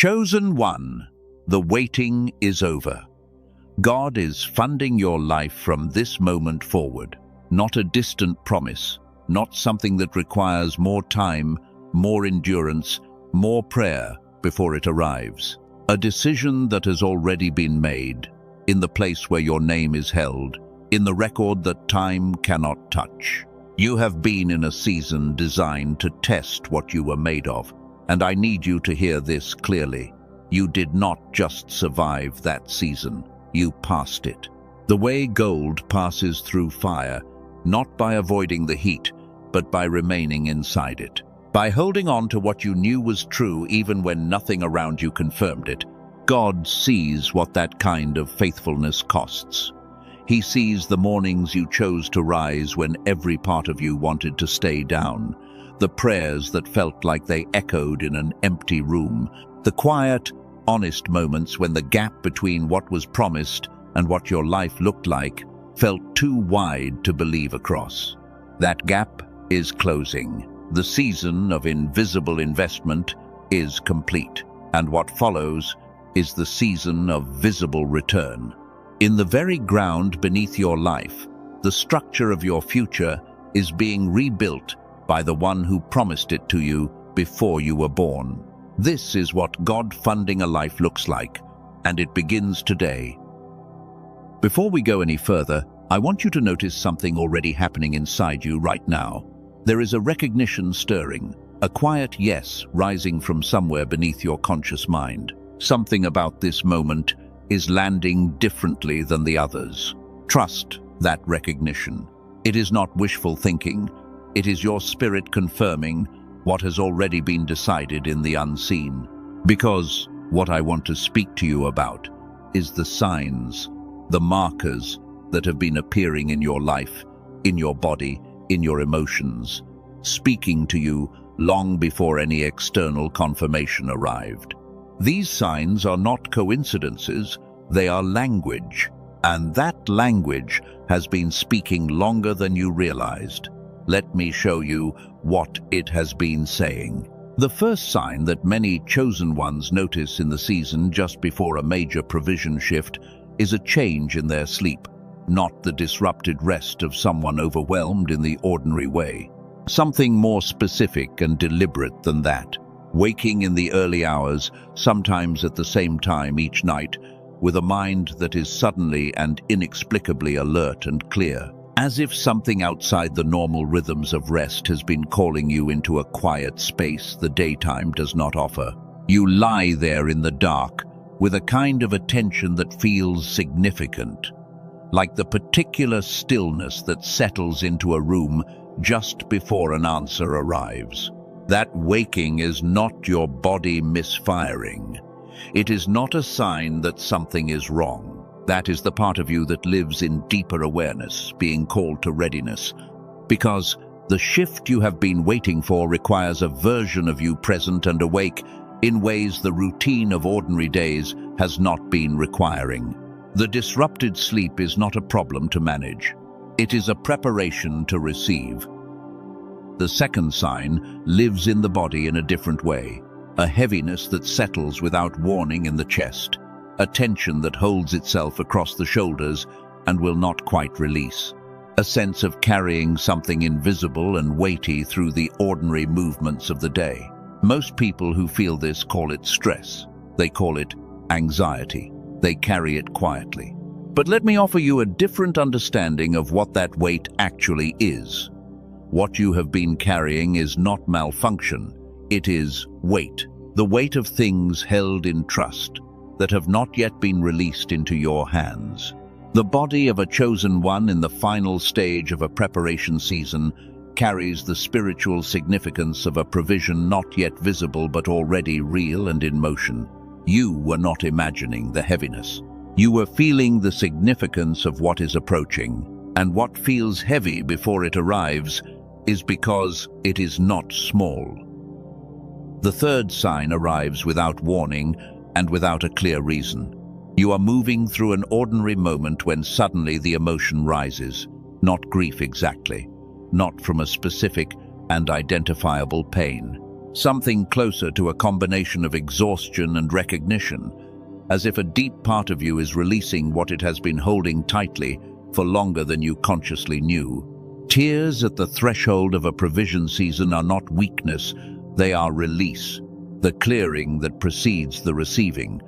Chosen one, the waiting is over. God is funding your life from this moment forward, not a distant promise, not something that requires more time, more endurance, more prayer before it arrives. A decision that has already been made, in the place where your name is held, in the record that time cannot touch. You have been in a season designed to test what you were made of, and I need you to hear this clearly. You did not just survive that season, you passed it. The way gold passes through fire, not by avoiding the heat, but by remaining inside it. By holding on to what you knew was true even when nothing around you confirmed it. God sees what that kind of faithfulness costs. He sees the mornings you chose to rise when every part of you wanted to stay down, the prayers that felt like they echoed in an empty room, the quiet, honest moments when the gap between what was promised and what your life looked like felt too wide to believe across. That gap is closing. The season of invisible investment is complete, and what follows is the season of visible return. In the very ground beneath your life, the structure of your future is being rebuilt by the one who promised it to you before you were born. This is what God funding a life looks like, and it begins today. Before we go any further, I want you to notice something already happening inside you right now. There is a recognition stirring, a quiet yes rising from somewhere beneath your conscious mind. Something about this moment is landing differently than the others. Trust that recognition. It is not wishful thinking. It is your spirit confirming what has already been decided in the unseen. Because what I want to speak to you about is the signs, the markers that have been appearing in your life, in your body, in your emotions, speaking to you long before any external confirmation arrived. These signs are not coincidences, they are language, and that language has been speaking longer than you realized. Let me show you what it has been saying. The first sign that many chosen ones notice in the season just before a major provision shift is a change in their sleep, not the disrupted rest of someone overwhelmed in the ordinary way. Something more specific and deliberate than that. Waking in the early hours, sometimes at the same time each night, with a mind that is suddenly and inexplicably alert and clear, as if something outside the normal rhythms of rest has been calling you into a quiet space the daytime does not offer. You lie there in the dark, with a kind of attention that feels significant, like the particular stillness that settles into a room just before an answer arrives. That waking is not your body misfiring. It is not a sign that something is wrong. That is the part of you that lives in deeper awareness, being called to readiness. Because the shift you have been waiting for requires a version of you present and awake in ways the routine of ordinary days has not been requiring. The disrupted sleep is not a problem to manage. It is a preparation to receive. The second sign lives in the body in a different way, a heaviness that settles without warning in the chest, a tension that holds itself across the shoulders and will not quite release, a sense of carrying something invisible and weighty through the ordinary movements of the day. Most people who feel this call it stress. They call it anxiety. They carry it quietly. But let me offer you a different understanding of what that weight actually is. What you have been carrying is not malfunction, it is weight. The weight of things held in trust that have not yet been released into your hands. The body of a chosen one in the final stage of a preparation season carries the spiritual significance of a provision not yet visible but already real and in motion. You were not imagining the heaviness. You were feeling the significance of what is approaching, and what feels heavy before it arrives is because it is not small. The third sign arrives without warning and without a clear reason. You are moving through an ordinary moment when suddenly the emotion rises, not grief exactly, not from a specific and identifiable pain. something closer to a combination of exhaustion and recognition, as if a deep part of you is releasing what it has been holding tightly for longer than you consciously knew. Tears at the threshold of a provision season are not weakness, they are release, the clearing that precedes the receiving,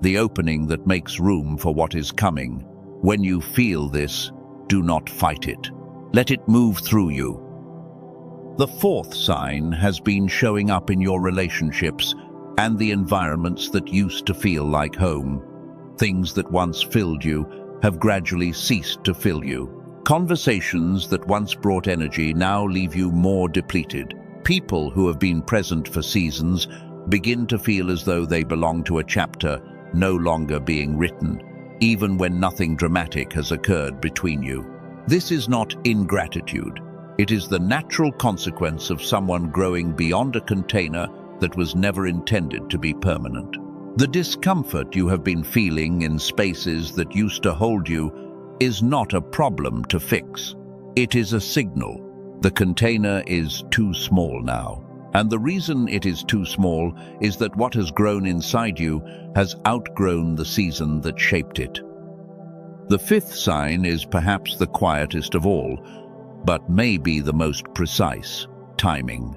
the opening that makes room for what is coming. When you feel this, do not fight it. Let it move through you. The fourth sign has been showing up in your relationships and the environments that used to feel like home. Things that once filled you have gradually ceased to fill you. Conversations that once brought energy now leave you more depleted. People who have been present for seasons begin to feel as though they belong to a chapter no longer being written, even when nothing dramatic has occurred between you. This is not ingratitude. It is the natural consequence of someone growing beyond a container that was never intended to be permanent. The discomfort you have been feeling in spaces that used to hold you is not a problem to fix. It is a signal. The container is too small now. And the reason it is too small is that what has grown inside you has outgrown the season that shaped it. The fifth sign is perhaps the quietest of all, but may be the most precise: timing.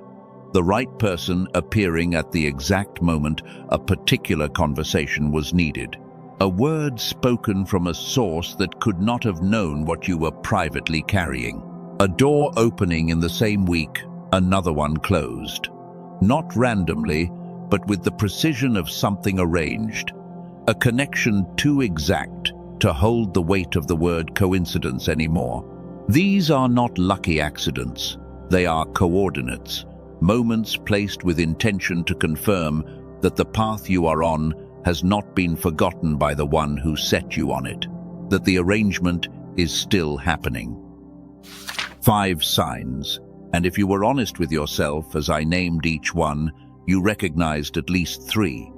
The right person appearing at the exact moment a particular conversation was needed. A word spoken from a source that could not have known what you were privately carrying. A door opening in the same week, another one closed. Not randomly, but with the precision of something arranged. A connection too exact to hold the weight of the word coincidence anymore. These are not lucky accidents. They are coordinates, moments placed with intention to confirm that the path you are on has not been forgotten by the one who set you on it, that the arrangement is still happening. 5 signs, and if you were honest with yourself as I named each one, you recognized at least 3.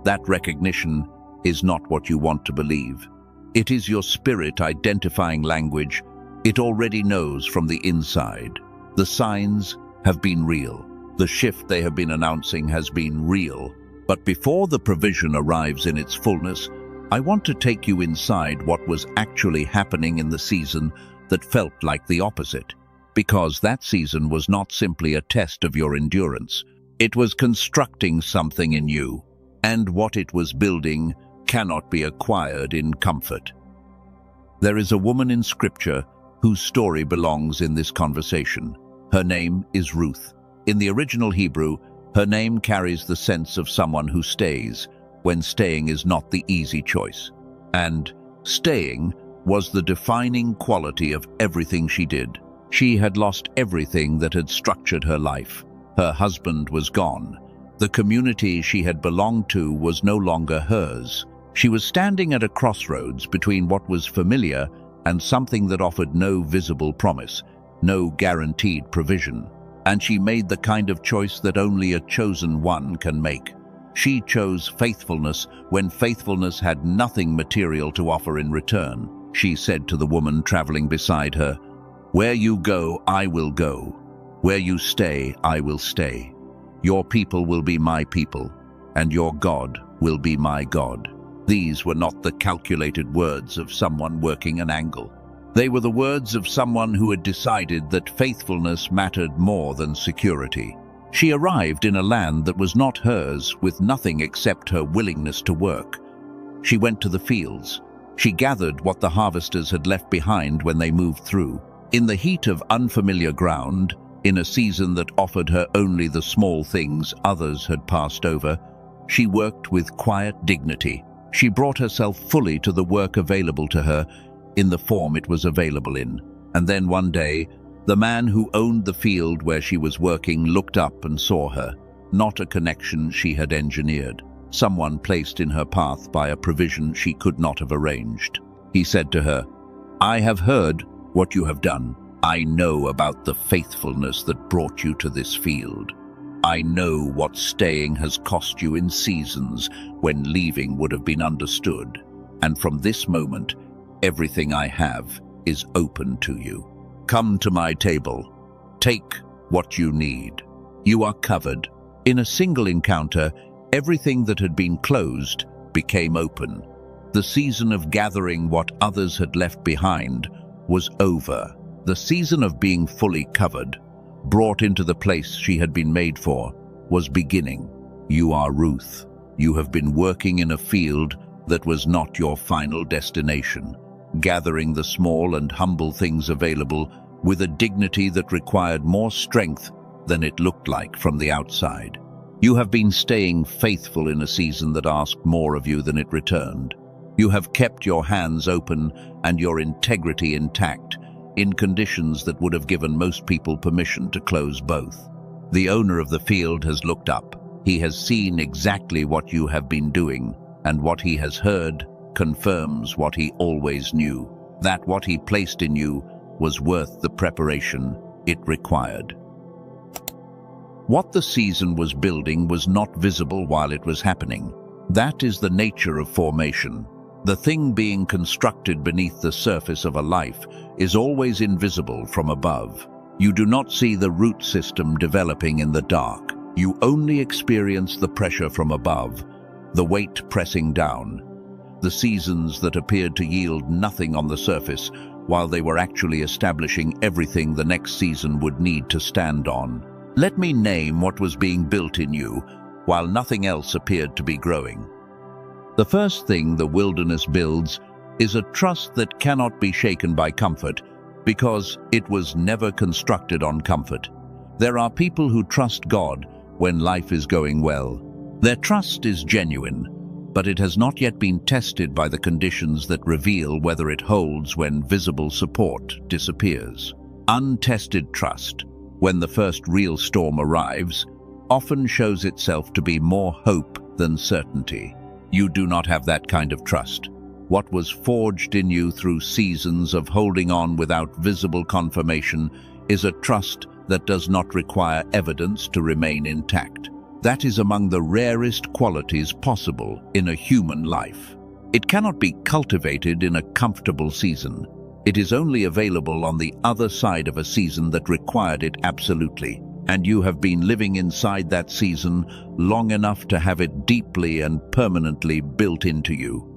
That recognition is not what you want to believe. It is your spirit identifying language it already knows from the inside. The signs have been real. The shift they have been announcing has been real. But before the provision arrives in its fullness, I want to take you inside what was actually happening in the season that felt like the opposite. Because that season was not simply a test of your endurance. It was constructing something in you, and what it was building cannot be acquired in comfort. There is a woman in Scripture whose story belongs in this conversation. Her name is Ruth. In the original Hebrew, her name carries the sense of someone who stays, when staying is not the easy choice. And staying was the defining quality of everything she did. She had lost everything that had structured her life. Her husband was gone. The community she had belonged to was no longer hers. She was standing at a crossroads between what was familiar and something that offered no visible promise, no guaranteed provision. And she made the kind of choice that only a chosen one can make. She chose faithfulness when faithfulness had nothing material to offer in return. She said to the woman traveling beside her, "Where you go, I will go. Where you stay, I will stay. Your people will be my people, and your God will be my God." These were not the calculated words of someone working an angle. They were the words of someone who had decided that faithfulness mattered more than security. She arrived in a land that was not hers, with nothing except her willingness to work. She went to the fields. She gathered what the harvesters had left behind when they moved through. In the heat of unfamiliar ground, in a season that offered her only the small things others had passed over, she worked with quiet dignity. She brought herself fully to the work available to her in the form it was available in. And then one day, the man who owned the field where she was working looked up and saw her, not a connection she had engineered, someone placed in her path by a provision she could not have arranged. He said to her, "I have heard what you have done. I know about the faithfulness that brought you to this field. I know what staying has cost you in seasons when leaving would have been understood. And from this moment, everything I have is open to you. Come to my table. Take what you need. You are covered. In a single encounter, everything that had been closed became open. The season of gathering what others had left behind was over. The season of being fully covered, brought into the place she had been made for, was beginning. You are Ruth. You have been working in a field that was not your final destination, gathering the small and humble things available with a dignity that required more strength than it looked like from the outside. You have been staying faithful in a season that asked more of you than it returned. You have kept your hands open and your integrity intact in conditions that would have given most people permission to close both. The owner of the field has looked up. He has seen exactly what you have been doing, and what he has heard confirms what he always knew, that what he placed in you was worth the preparation it required. What the season was building was not visible while it was happening. That is the nature of formation. The thing being constructed beneath the surface of a life is always invisible from above. You do not see the root system developing in the dark. You only experience the pressure from above, the weight pressing down. The seasons that appeared to yield nothing on the surface, while they were actually establishing everything the next season would need to stand on. Let me name what was being built in you, while nothing else appeared to be growing. The first thing the wilderness builds is a trust that cannot be shaken by comfort, because it was never constructed on comfort. There are people who trust God when life is going well. Their trust is genuine, but it has not yet been tested by the conditions that reveal whether it holds when visible support disappears. Untested trust, when the first real storm arrives, often shows itself to be more hope than certainty. You do not have that kind of trust. What was forged in you through seasons of holding on without visible confirmation is a trust that does not require evidence to remain intact. That is among the rarest qualities possible in a human life. It cannot be cultivated in a comfortable season. It is only available on the other side of a season that required it absolutely. And you have been living inside that season long enough to have it deeply and permanently built into you.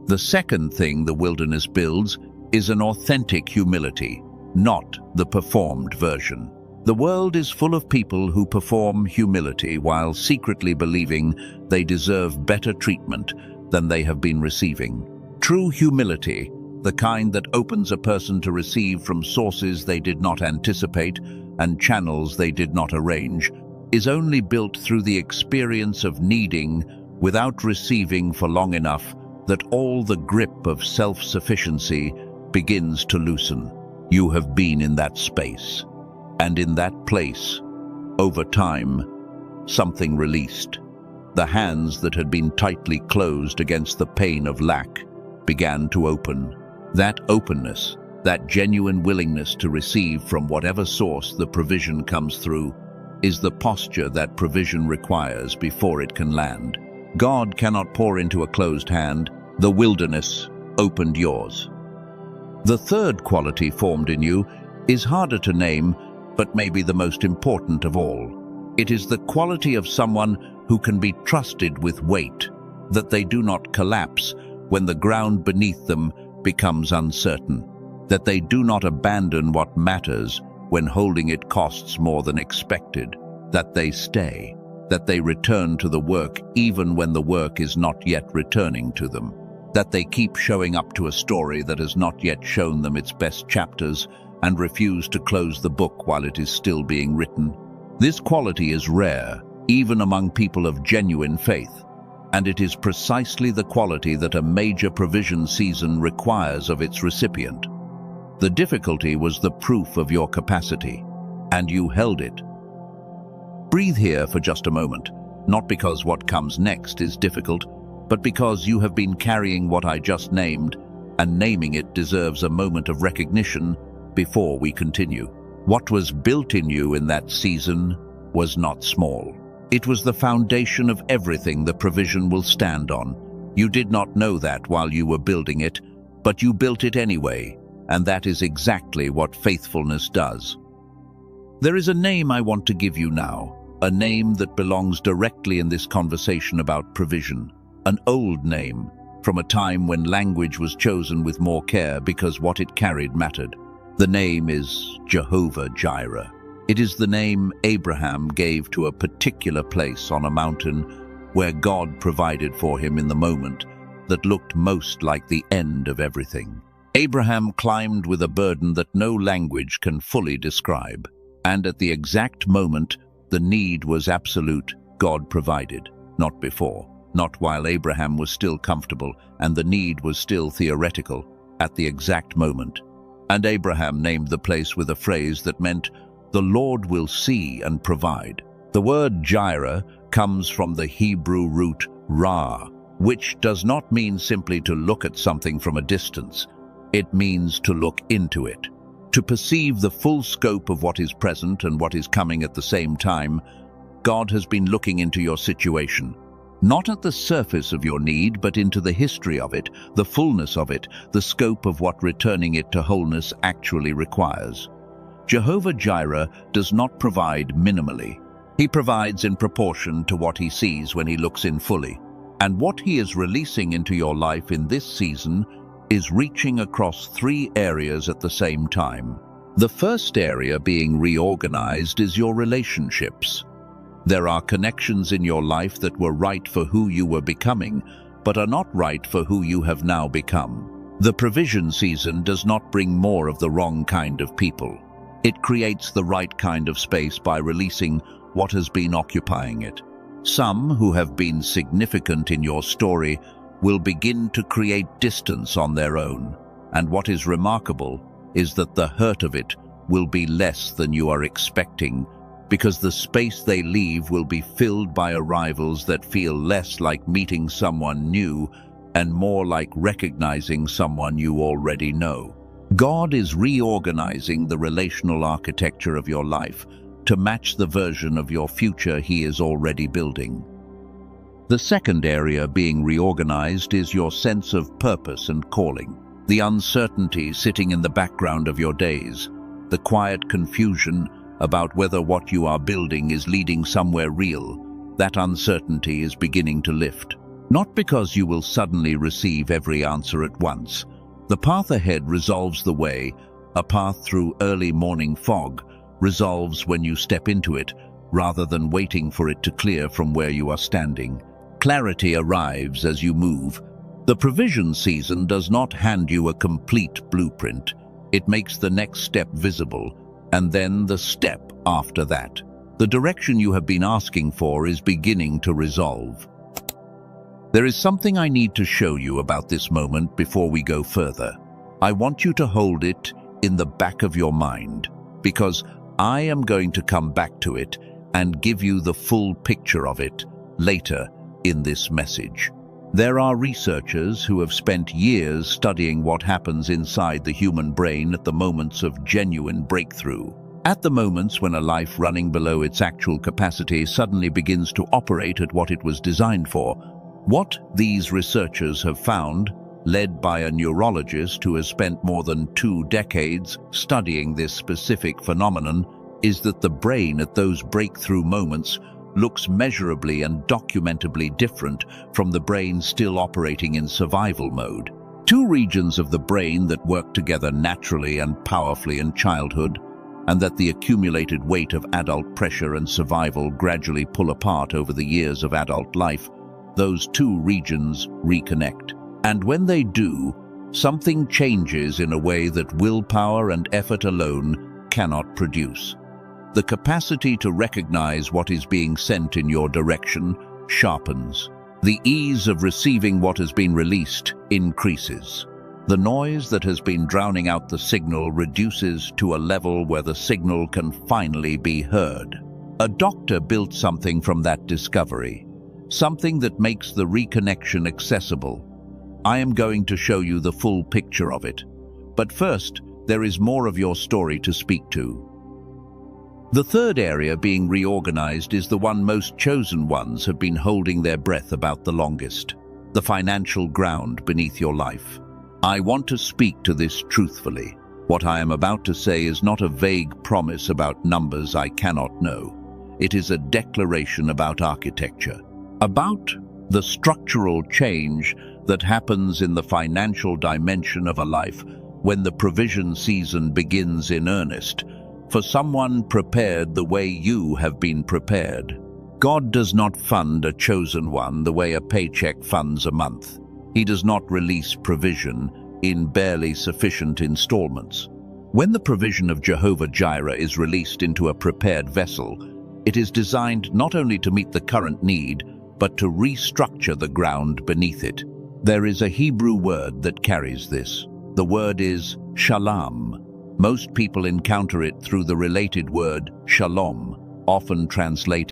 The second thing the wilderness builds is an authentic humility, not the performed version. The world is full of people who perform humility while secretly believing they deserve better treatment than they have been receiving. True humility, the kind that opens a person to receive from sources they did not anticipate and channels they did not arrange, is only built through the experience of needing without receiving for long enough that all the grip of self-sufficiency begins to loosen. You have been in that space, and in that place, over time, something released. The hands that had been tightly closed against the pain of lack began to open. That openness, that genuine willingness to receive from whatever source the provision comes through, is the posture that provision requires before it can land. God cannot pour into a closed hand. The wilderness opened yours. The third quality formed in you is harder to name, but maybe the most important of all. It is the quality of someone who can be trusted with weight, that they do not collapse when the ground beneath them becomes uncertain, that they do not abandon what matters when holding it costs more than expected, that they stay, that they return to the work even when the work is not yet returning to them, that they keep showing up to a story that has not yet shown them its best chapters and refuse to close the book while it is still being written. This quality is rare, even among people of genuine faith, and it is precisely the quality that a major provision season requires of its recipient. The difficulty was the proof of your capacity, and you held it. Breathe here for just a moment, not because what comes next is difficult, but because you have been carrying what I just named, and naming it deserves a moment of recognition before we continue. What was built in you in that season was not small. It was the foundation of everything the provision will stand on. You did not know that while you were building it, but you built it anyway, and that is exactly what faithfulness does. There is a name I want to give you now, a name that belongs directly in this conversation about provision. An old name, from a time when language was chosen with more care because what it carried mattered. The name is Jehovah Jireh. It is the name Abraham gave to a particular place on a mountain where God provided for him in the moment that looked most like the end of everything. Abraham climbed with a burden that no language can fully describe, and at the exact moment the need was absolute, God provided, not before, not while Abraham was still comfortable and the need was still theoretical, at the exact moment. And Abraham named the place with a phrase that meant, "The Lord will see and provide." The word Jireh comes from the Hebrew root ra, which does not mean simply to look at something from a distance. It means to look into it, to perceive the full scope of what is present and what is coming at the same time. God has been looking into your situation, not at the surface of your need, but into the history of it, the fullness of it, the scope of what returning it to wholeness actually requires. Jehovah Jireh does not provide minimally. He provides in proportion to what he sees when he looks in fully. And what he is releasing into your life in this season is reaching across 3 areas at the same time. The first area being reorganized is your relationships. There are connections in your life that were right for who you were becoming, but are not right for who you have now become. The provision season does not bring more of the wrong kind of people. It creates the right kind of space by releasing what has been occupying it. Some who have been significant in your story will begin to create distance on their own, and what is remarkable is that the hurt of it will be less than you are expecting, because the space they leave will be filled by arrivals that feel less like meeting someone new and more like recognizing someone you already know. God is reorganizing the relational architecture of your life to match the version of your future he is already building. The second area being reorganized is your sense of purpose and calling. The uncertainty sitting in the background of your days, the quiet confusion about whether what you are building is leading somewhere real, that uncertainty is beginning to lift. Not because you will suddenly receive every answer at once. The path ahead resolves the way. A path through early morning fog resolves when you step into it, rather than waiting for it to clear from where you are standing. Clarity arrives as you move. The provision season does not hand you a complete blueprint. It makes the next step visible, and then the step after that. The direction you have been asking for is beginning to resolve. There is something I need to show you about this moment before we go further. I want you to hold it in the back of your mind, because I am going to come back to it and give you the full picture of it later in this message. There are researchers who have spent years studying what happens inside the human brain at the moments of genuine breakthrough. At the moments when a life running below its actual capacity suddenly begins to operate at what it was designed for. What these researchers have found, led by a neurologist who has spent more than 2 decades studying this specific phenomenon, is that the brain at those breakthrough moments looks measurably and documentably different from the brain still operating in survival mode. 2 regions of the brain that work together naturally and powerfully in childhood, and that the accumulated weight of adult pressure and survival gradually pull apart over the years of adult life. Those 2 regions reconnect. And when they do, something changes in a way that willpower and effort alone cannot produce. The capacity to recognize what is being sent in your direction sharpens. The ease of receiving what has been released increases. The noise that has been drowning out the signal reduces to a level where the signal can finally be heard. A doctor built something from that discovery, something that makes the reconnection accessible. I am going to show you the full picture of it. But first, there is more of your story to speak to. The third area being reorganized is the one most chosen ones have been holding their breath about the longest, the financial ground beneath your life. I want to speak to this truthfully. What I am about to say is not a vague promise about numbers I cannot know. It is a declaration about architecture, about the structural change that happens in the financial dimension of a life when the provision season begins in earnest, for someone prepared the way you have been prepared. God does not fund a chosen one the way a paycheck funds a month. He does not release provision in barely sufficient installments. When the provision of Jehovah Jireh is released into a prepared vessel, it is designed not only to meet the current need, but to restructure the ground beneath it. There is a Hebrew word that carries this. The word is shalom. Most people encounter it through the related word shalom, often translated